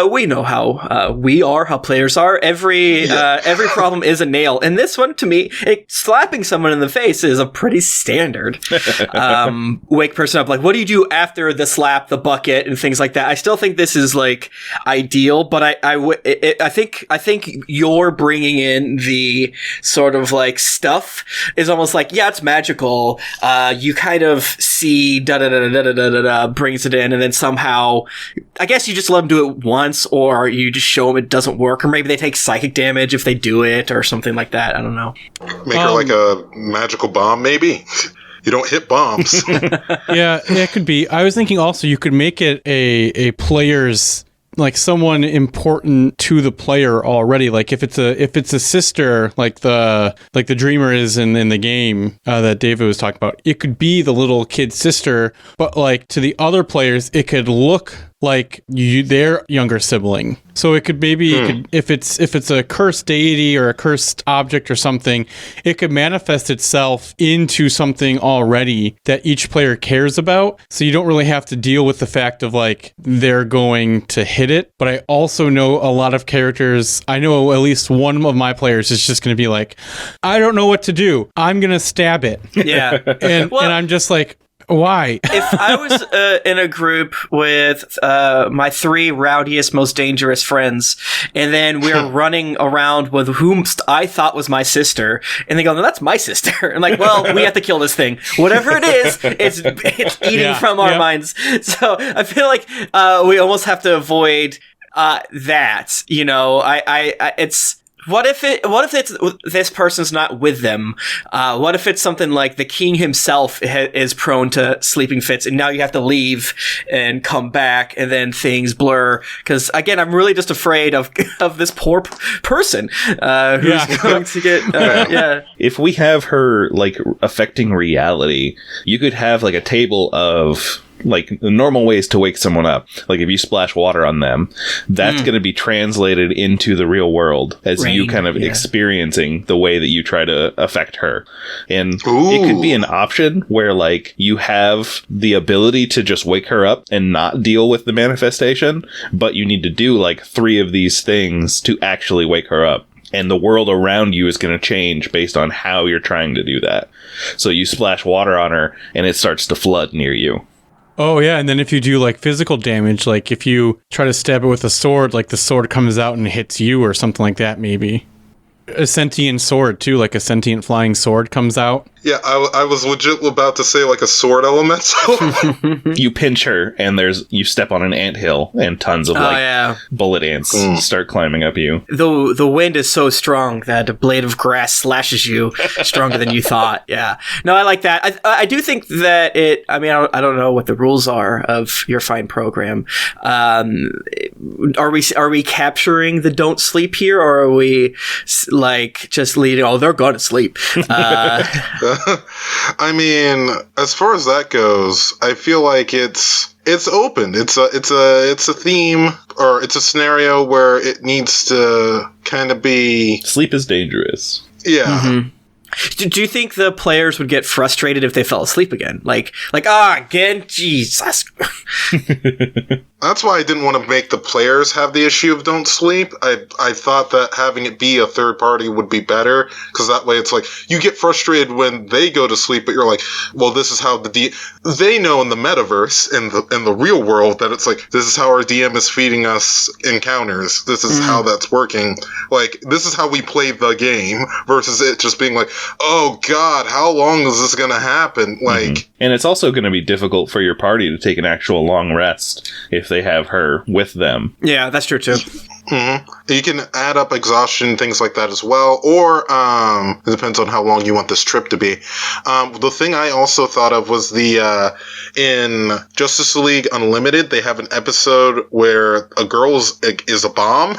we know how we are, how players are. Every problem is a nail, and this one, to me, slapping someone in the face is a pretty standard wake person up. Like, what do you do after the slap, the bucket, and things like that? I still think this is like ideal, but I think you're bringing in the sort of like stuff is almost like, yeah, it's magical. You kind of see brings it in, and then somehow, I guess you just let them do it once, or you just show them it doesn't work, or maybe they take psychic damage if they do it, or something like that. I don't know. Make her like a magical bomb, maybe. You don't hit bombs. Yeah, it could be. I was thinking also you could make it a player's, like someone important to the player already. Like if it's a sister, like the dreamer is in the game that David was talking about, it could be the little kid's sister, but like to the other players, it could look like their younger sibling. So it could maybe if it's a cursed deity or a cursed object or something, it could manifest itself into something already that each player cares about. So you don't really have to deal with the fact of like they're going to hit it. But I also know a lot of characters. I know at least one of my players is just going to be like, I don't know what to do. I'm going to stab it. Yeah. And I'm just like, why? If I was in a group with my 3 rowdiest, most dangerous friends, and then we're running around with whom I thought was my sister, and they go, no, that's my sister. And like, well, we have to kill this thing. Whatever it is, it's eating from our minds. So I feel like we almost have to avoid that. You know, it's... What if it's this person's not with them? What if it's something like the king himself is prone to sleeping fits, and now you have to leave and come back, and then things blur? Because again, I'm really just afraid of this poor person who's going to get. If we have her like affecting reality, you could have like a table of like normal ways to wake someone up. Like if you splash water on them, that's going to be translated into the real world as you kind of experiencing the way that you try to affect her. And it could be an option where like you have the ability to just wake her up and not deal with the manifestation, but you need to do like 3 of these things to actually wake her up. And the world around you is going to change based on how you're trying to do that. So you splash water on her and it starts to flood near you. Oh, yeah. And then if you do like physical damage, like if you try to stab it with a sword, like the sword comes out and hits you or something like that, maybe. A sentient sword, too, like a sentient flying sword comes out. Yeah, I was legit about to say like a sword elemental. You pinch her, and you step on an anthill, and tons of bullet ants start climbing up you. The wind is so strong that a blade of grass slashes you stronger than you thought. Yeah. No, I like that. I do think that I don't know what the rules are of your fine program. Are we capturing the don't sleep here, or are we like just leading? Oh, they're going to sleep. I mean, as far as that goes, I feel like it's open. It's a theme, or it's a scenario where it needs to kind of be. Sleep is dangerous. Yeah. Mm-hmm. Do you think the players would get frustrated if they fell asleep again? Like, again? Jesus. That's why I didn't want to make the players have the issue of don't sleep. I thought that having it be a third party would be better, because that way it's like, you get frustrated when they go to sleep, but you're like, well, this is how they know in the metaverse, in the real world, that it's like, this is how our DM is feeding us encounters. This is how that's working. Like, this is how we play the game, versus it just being like, oh God, how long is this going to happen? Like, and it's also going to be difficult for your party to take an actual long rest if they have her with them. Yeah, that's true too. You can add up exhaustion, things like that as well, or it depends on how long you want this trip to be. The thing I also thought of was in Justice League Unlimited, they have an episode where a girl is a bomb.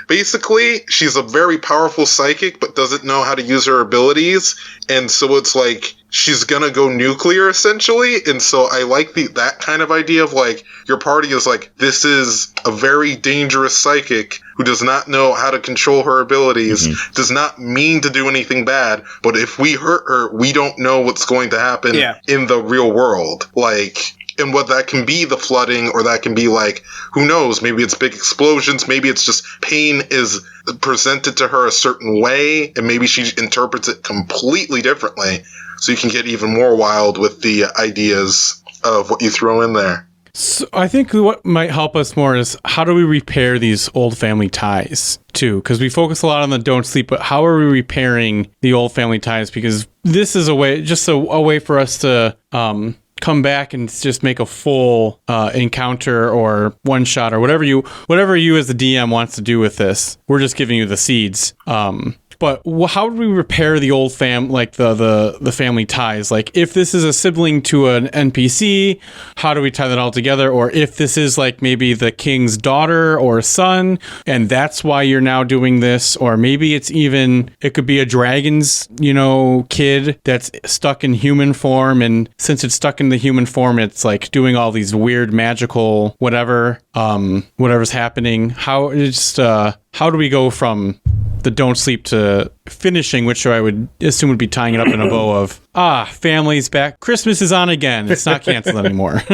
Basically, she's a very powerful psychic, but doesn't know how to use her abilities, and so it's like, she's gonna go nuclear, essentially. And so I like that kind of idea of like, your party is like, this is a very dangerous psychic who does not know how to control her abilities, does not mean to do anything bad, but if we hurt her, we don't know what's going to happen in the real world. Like, and what that can be, the flooding, or that can be like, who knows, maybe it's big explosions, maybe it's just pain is presented to her a certain way, and maybe she interprets it completely differently. So you can get even more wild with the ideas of what you throw in there. So I think what might help us more is, how do we repair these old family ties too? Because we focus a lot on the don't sleep, but how are we repairing the old family ties? Because this is a way for us to come back and just make a full encounter or one shot or whatever you as the DM wants to do with this. We're just giving you the seeds. But how do we repair the old the family ties? Like, if this is a sibling to an NPC, how do we tie that all together? Or if this is like maybe the king's daughter or son, and that's why you're now doing this, or maybe it could be a dragon's, kid that's stuck in human form, and since it's stuck in the human form, it's like doing all these weird magical whatever's happening. How do we go from the don't sleep to finishing, which I would assume would be tying it up in a bow of, family's back, Christmas is on again, it's not canceled anymore.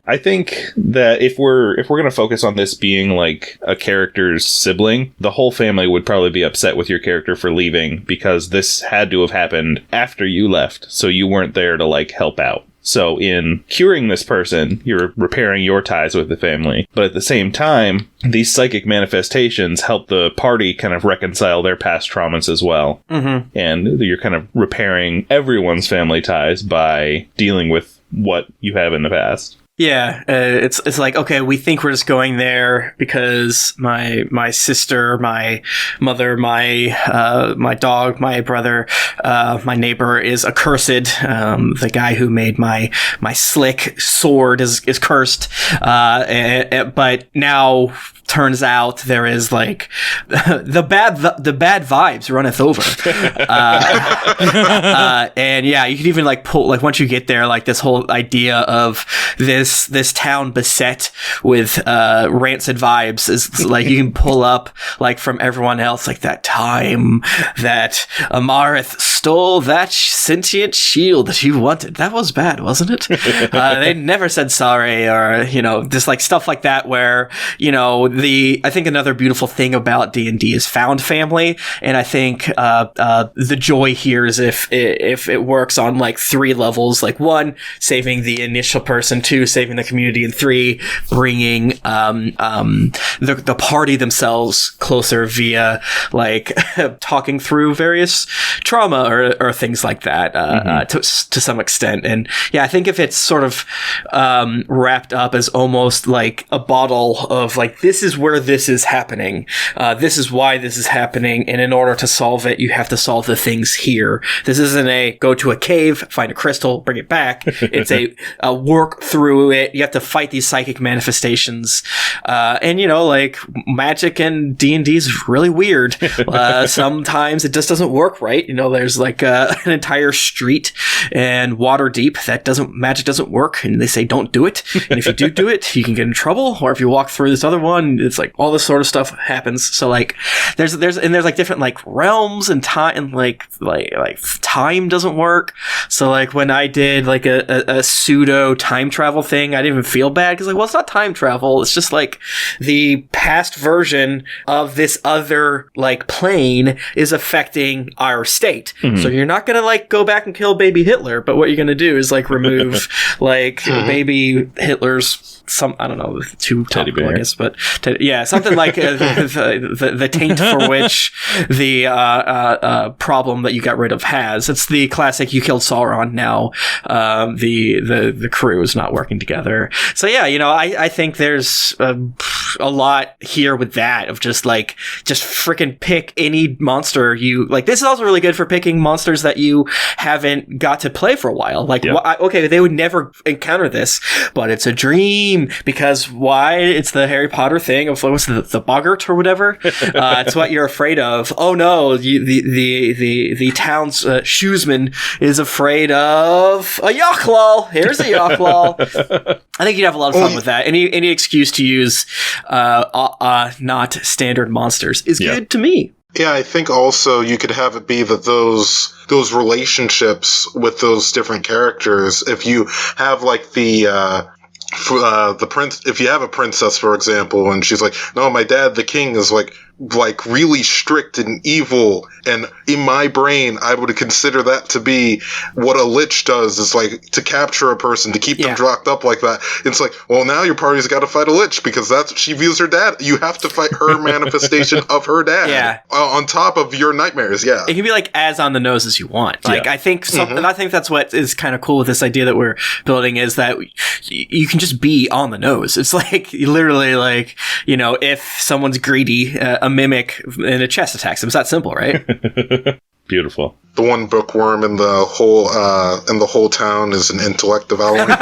I think that if we're going to focus on this being like a character's sibling, the whole family would probably be upset with your character for leaving, because this had to have happened after you left, so you weren't there to like help out. So in curing this person, you're repairing your ties with the family. But at the same time, these psychic manifestations help the party kind of reconcile their past traumas as well. And you're kind of repairing everyone's family ties by dealing with what you have in the past. Yeah, it's like, okay, we think we're just going there because my sister, my mother, my dog, my brother, my neighbor is accursed. The guy who made my slick sword is cursed. But now turns out there is like the bad vibes runneth over. And yeah, you can even like pull, like once you get there, like this whole idea of this town beset with rancid vibes is like, you can pull up like from everyone else, like that time that Amarith stole that sentient shield that you wanted. That was bad, wasn't it? They never said sorry, or just like stuff like that, where I think another beautiful thing about D&D is found family, and I think the joy here is if it works on like 3 levels, like 1, saving the initial person, 2, saving the community, and 3, bringing the party themselves closer via like talking through various trauma or things like that to some extent. And yeah, I think if it's sort of wrapped up as almost like a bottle of like, this is where this is happening, this is why this is happening, and in order to solve it, you have to solve the things here. This isn't a go to a cave, find a crystal, bring it back. It's a work through it. You have to fight these psychic manifestations, and you know, like magic and D&D is really weird. Sometimes it just doesn't work right. You know, there's like an entire street and water deep that magic doesn't work, and they say don't do it, and if you do it, you can get in trouble. Or if you walk through this other one, it's like all this sort of stuff happens. So like there's like different like realms and time, and like time doesn't work. So like when I did like a pseudo time travel thing, I didn't even feel bad because like, well, it's not time travel, it's just like the past version of this other like plane is affecting our state. So you're not gonna like go back and kill baby Hitler, but what you're gonna do is like remove like baby Hitler's I don't know, too teddy topical, bear, I guess, but something like the taint for which the problem that you got rid of has. It's the classic, you killed Sauron, now the crew is not working together. So yeah, you know, I think there's a lot here with that of just freaking pick any monster you like. This is also really good for picking monsters that you haven't got to play for a while. Like, okay, they would never encounter this, but it's a dream. Because why? It's the Harry Potter thing of what's the boggart or whatever. It's what you're afraid of. Oh no, the town's shoesman is afraid of a Yochlol. Here's a Yochlol. I think you'd have a lot of fun with that. Any excuse to use not standard monsters is good to me. Yeah, I think also you could have it be that those relationships with those different characters, if you have like the prince, if you have a princess, for example, and she's like, no, my dad, the king, is like really strict and evil, and in my brain I would consider that to be what a lich does, is like to capture a person, to keep them locked up like that. It's like, well, now your party's got to fight a lich because that's what she views her dad. You have to fight her manifestation of her dad on top of your nightmares. It can be like as on the nose as you want. Like I think and I think that's what is kind of cool with this idea that we're building, is that you can just be on the nose. It's like literally like, you know, if someone's greedy, a mimic in a chest attacks them. It's that simple, right? Beautiful. The one bookworm in the whole town is an intellect development.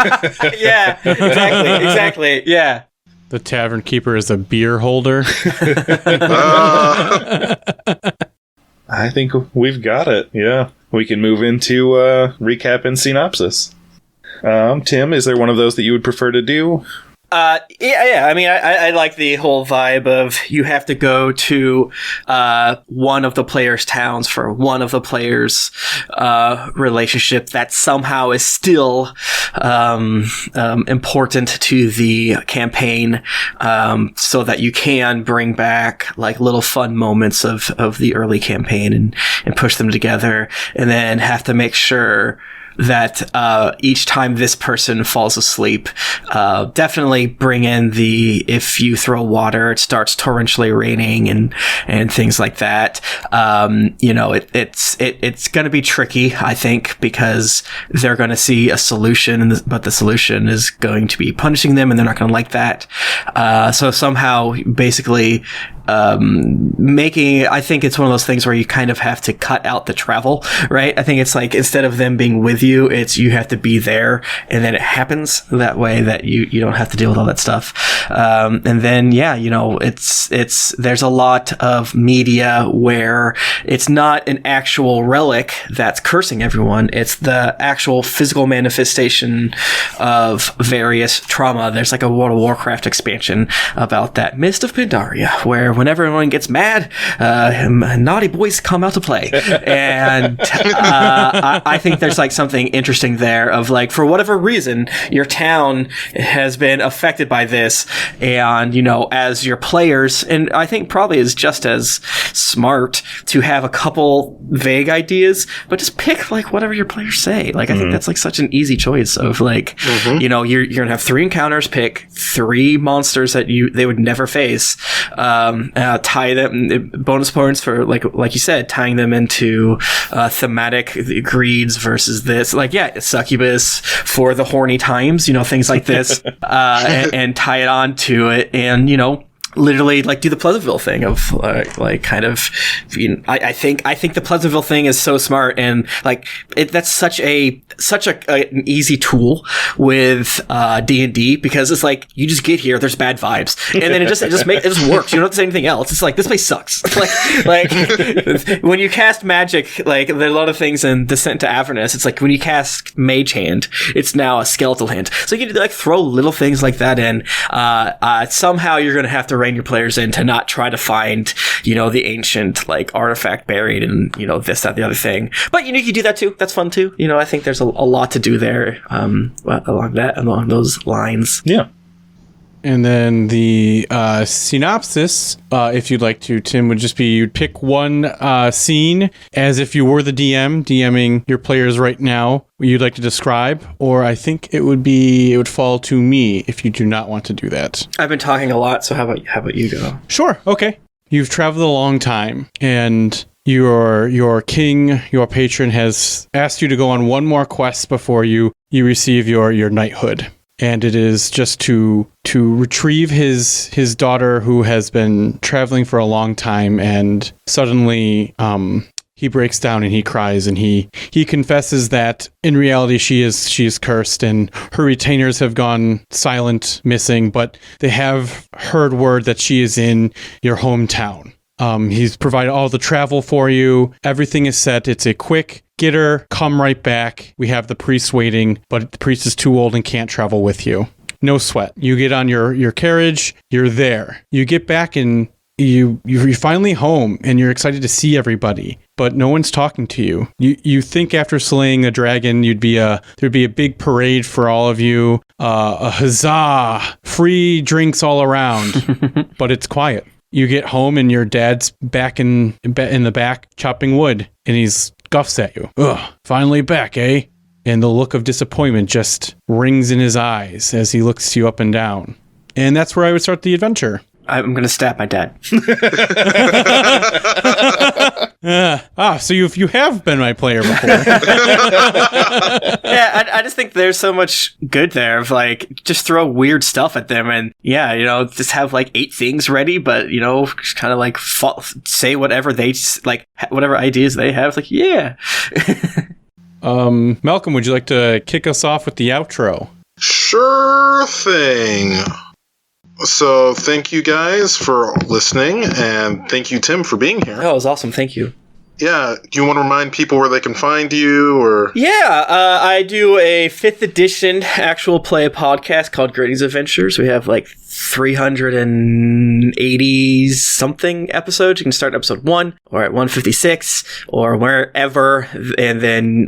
Yeah, exactly. Yeah. The tavern keeper is a beer holder. I think we've got it. Yeah. We can move into recap and synopsis. Tim, is there one of those that you would prefer to do? Yeah. I mean, I like the whole vibe of you have to go to one of the players' towns for one of the players' relationship that somehow is still important to the campaign, so that you can bring back like little fun moments of the early campaign and push them together, and then have to make sure that each time this person falls asleep, definitely bring in the, if you throw water, it starts torrentially raining and things like that. You know, it's going to be tricky, I think, because they're going to see a solution, but the solution is going to be punishing them, and they're not going to like that. So somehow, basically, I think it's one of those things where you kind of have to cut out the travel, right? I think it's like, instead of them being with you, it's you have to be there, and then it happens that way that you don't have to deal with all that stuff. And then, yeah, you know, there's a lot of media where it's not an actual relic that's cursing everyone. It's the actual physical manifestation of various trauma. There's like a World of Warcraft expansion about that, Mist of Pandaria, where whenever everyone gets mad, naughty boys come out to play. And I think there's like something something interesting there of like, for whatever reason, your town has been affected by this. And, as your players, and I think probably is just as smart to have a couple vague ideas, but just pick like whatever your players say. Like, I think that's like such an easy choice of like, you're going to have 3 encounters, pick 3 monsters that they would never face, tie them, bonus points for like you said, tying them into thematic greeds versus this, like, succubus for the horny times, things like this, and tie it on to it, and literally like do the Pleasantville thing of like kind of, I think the Pleasantville thing is so smart, and like that's such an easy tool with D&D, because it's like you just get here, there's bad vibes, and then it just works. You don't have to say anything else. It's like, this place sucks. like when you cast magic, like there are a lot of things in Descent to Avernus. It's like when you cast Mage Hand, it's now a Skeletal Hand. So you can like throw little things like that in. Somehow you're going to have to rein your players in to not try to find, the ancient like artifact buried in, this, that, the other thing. But you can do that too. That's fun too. I think there's a lot to do there along those lines. Yeah. And then the synopsis, if you'd like to, Tim, would just be you'd pick one scene as if you were the DMing your players right now, you'd like to describe, or I think it would fall to me if you do not want to do that. I've been talking a lot, so how about you go? Sure. Okay. You've traveled a long time, and your king, your patron, has asked you to go on one more quest before you receive your knighthood. And it is just to retrieve his daughter, who has been traveling for a long time, and suddenly he breaks down and he cries, and he confesses that in reality she is cursed, and her retainers have gone silent, missing, but they have heard word that she is in your hometown. He's provided all the travel for you. Everything is set. It's a quick get her, come right back. We have the priest waiting, but the priest is too old and can't travel with you. No sweat. You get on your carriage. You're there. You get back and you're finally home, and you're excited to see everybody, but no one's talking to you. You think after slaying a dragon, there'd be a big parade for all of you, a huzzah, free drinks all around, but it's quiet. You get home and your dad's back in the back chopping wood, and he scoffs at you. Ugh, finally back, eh? And the look of disappointment just rings in his eyes as he looks you up and down. And that's where I would start the adventure. I'm going to stab my dad. So you have been my player before. Yeah, I just think there's so much good there of like, just throw weird stuff at them, and just have like 8 things ready, but just kind of like say whatever they like, whatever ideas they have. Like, yeah. Malcolm, would you like to kick us off with the outro? Sure thing. So thank you guys for listening, and thank you, Tim, for being here. Oh, it was awesome. Thank you. Yeah, do you want to remind people where they can find you, or? Yeah, I do a 5th edition actual play podcast called Grady's Adventures. We have like 380 something episodes. You can start at episode 1 or at 156 or wherever, and then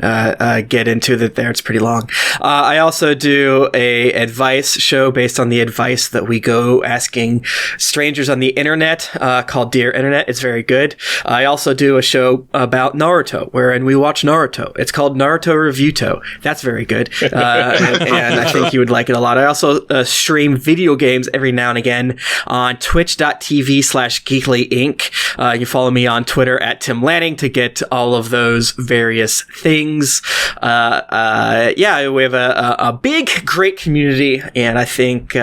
get into that there. It's pretty long. I also do a advice show based on the advice that we go asking strangers on the internet called Dear Internet. It's very good. I also do a show about Naruto, wherein we watch Naruto. It's called Naruto Reviewto. That's very good. And I think you would like it a lot. I also stream video games every now and again on twitch.tv/geeklyinc. You can follow me on Twitter at Tim Lanning to get all of those various things. We have a big, great community, and I think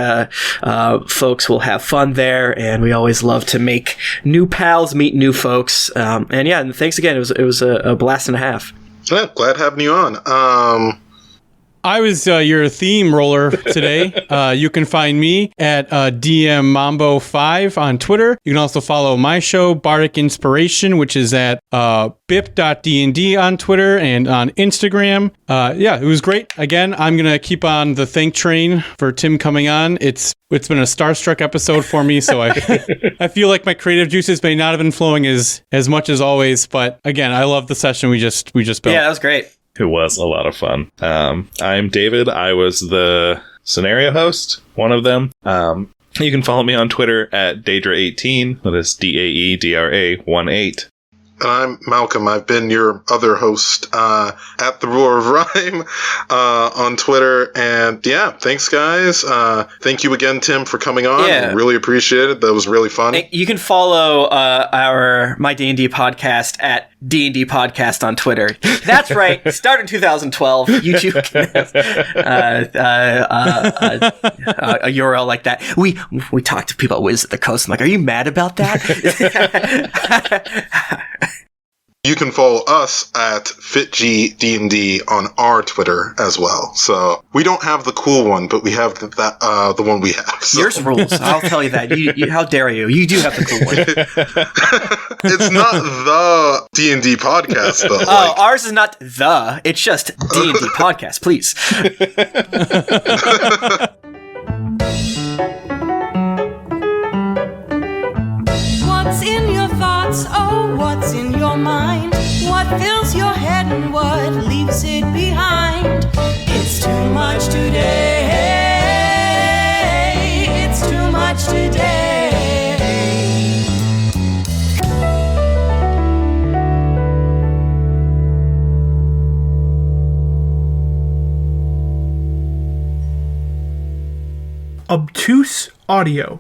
folks will have fun there, and we always love to make new pals, meet new folks. And thanks again. It was a blast and a half. Yeah, glad having you on. I was your theme roller today. You can find me at DMMambo5 on Twitter. You can also follow my show, Bardic Inspiration, which is at bip.dnd on Twitter and on Instagram. It was great. Again, I'm going to keep on the thank train for Tim coming on. It's been a starstruck episode for me, so I feel like my creative juices may not have been flowing as much as always. But again, I love the session we just built. Yeah, that was great. It was a lot of fun. I'm David. I was the scenario host, one of them. You can follow me on Twitter at Daedra18. That is DAEDRA18. And I'm Malcolm. I've been your other host at The Roar of Rhyme on Twitter. And yeah, thanks, guys. Thank you again, Tim, for coming on. Yeah. Really appreciate it. That was really fun. You can follow my D&D podcast at D&D Podcast on Twitter. That's right. Started in 2012. YouTube can have a URL like that. We talked to people at Wizards of the Coast. I'm like, are you mad about that? You can follow us at FitGDND on our Twitter as well. So we don't have the cool one, but we have the one we have. So. Yours rules. I'll tell you that. You how dare you? You do have the cool one. It's not the D&D podcast, though. Oh, ours is not the. It's just D&D podcast, please. What's in your thoughts? Oh, what's in your mind? What fills your head and what leaves it behind? It's too much today. It's too much today. Obtuse Audio.